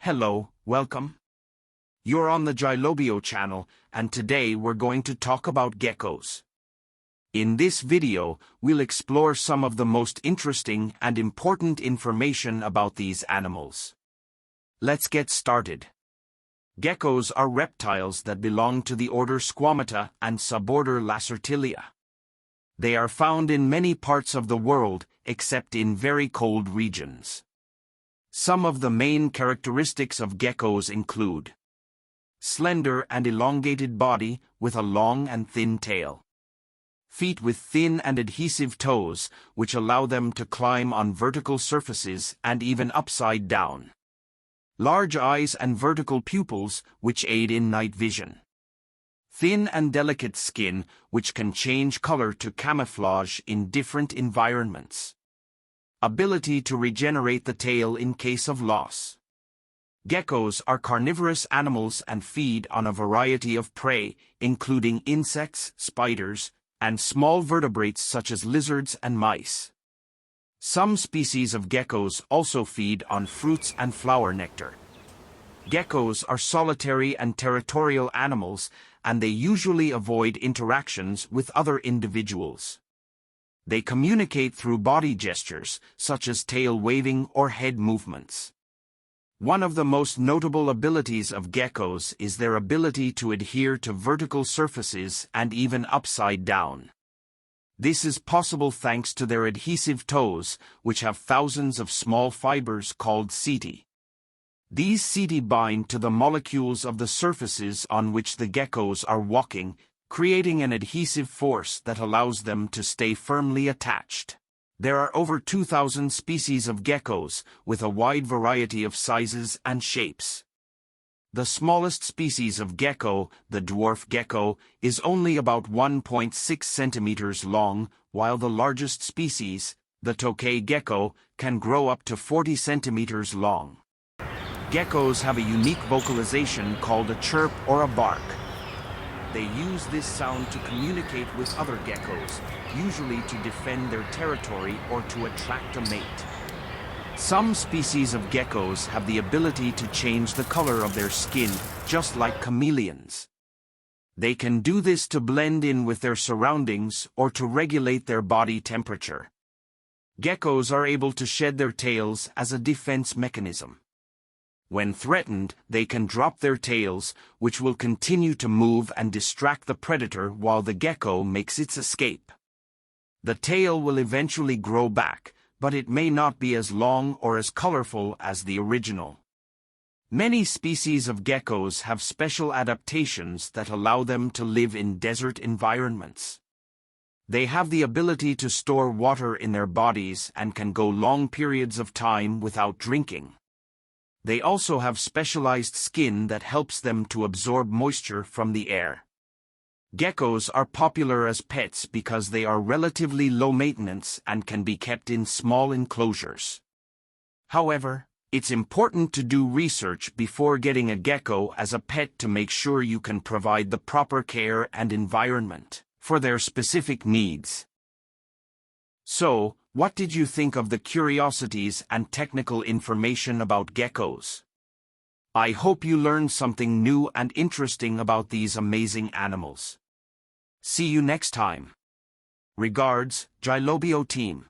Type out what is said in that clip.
Hello, welcome. You're on the Gylobio channel, and today we're going to talk about geckos. In this video, we'll explore some of the most interesting and important information about these animals. Let's get started. Geckos are reptiles that belong to the order Squamata and suborder Lacertilia. They are found in many parts of the world, except in very cold regions. Some of the main characteristics of geckos include slender and elongated body with a long and thin tail. Feet with thin and adhesive toes, which allow them to climb on vertical surfaces and even upside down. Large eyes and vertical pupils, which aid in night vision. Thin and delicate skin, which can change color to camouflage in different environments. Ability to regenerate the tail in case of loss. Geckos are carnivorous animals and feed on a variety of prey, including insects, spiders, and small vertebrates such as lizards and mice. Some species of geckos also feed on fruits and flower nectar. Geckos are solitary and territorial animals, and they usually avoid interactions with other individuals. They communicate through body gestures, such as tail waving or head movements. One of the most notable abilities of geckos is their ability to adhere to vertical surfaces and even upside down. This is possible thanks to their adhesive toes, which have thousands of small fibers called setae. These setae bind to the molecules of the surfaces on which the geckos are walking, creating an adhesive force that allows them to stay firmly attached. There are over 2,000 species of geckos, with a wide variety of sizes and shapes. The smallest species of gecko, the dwarf gecko, is only about 1.6 centimeters long, while the largest species, the tokay gecko, can grow up to 40 centimeters long. Geckos have a unique vocalization called a chirp or a bark. They use this sound to communicate with other geckos, usually to defend their territory or to attract a mate. Some species of geckos have the ability to change the color of their skin, just like chameleons. They can do this to blend in with their surroundings or to regulate their body temperature. Geckos are able to shed their tails as a defense mechanism. When threatened, they can drop their tails, which will continue to move and distract the predator while the gecko makes its escape. The tail will eventually grow back, but it may not be as long or as colorful as the original. Many species of geckos have special adaptations that allow them to live in desert environments. They have the ability to store water in their bodies and can go long periods of time without drinking. They also have specialized skin that helps them to absorb moisture from the air. Geckos are popular as pets because they are relatively low maintenance and can be kept in small enclosures. However, it's important to do research before getting a gecko as a pet to make sure you can provide the proper care and environment for their specific needs. So, what did you think of the curiosities and technical information about geckos? I hope you learned something new and interesting about these amazing animals. See you next time. Regards, Gylobio team.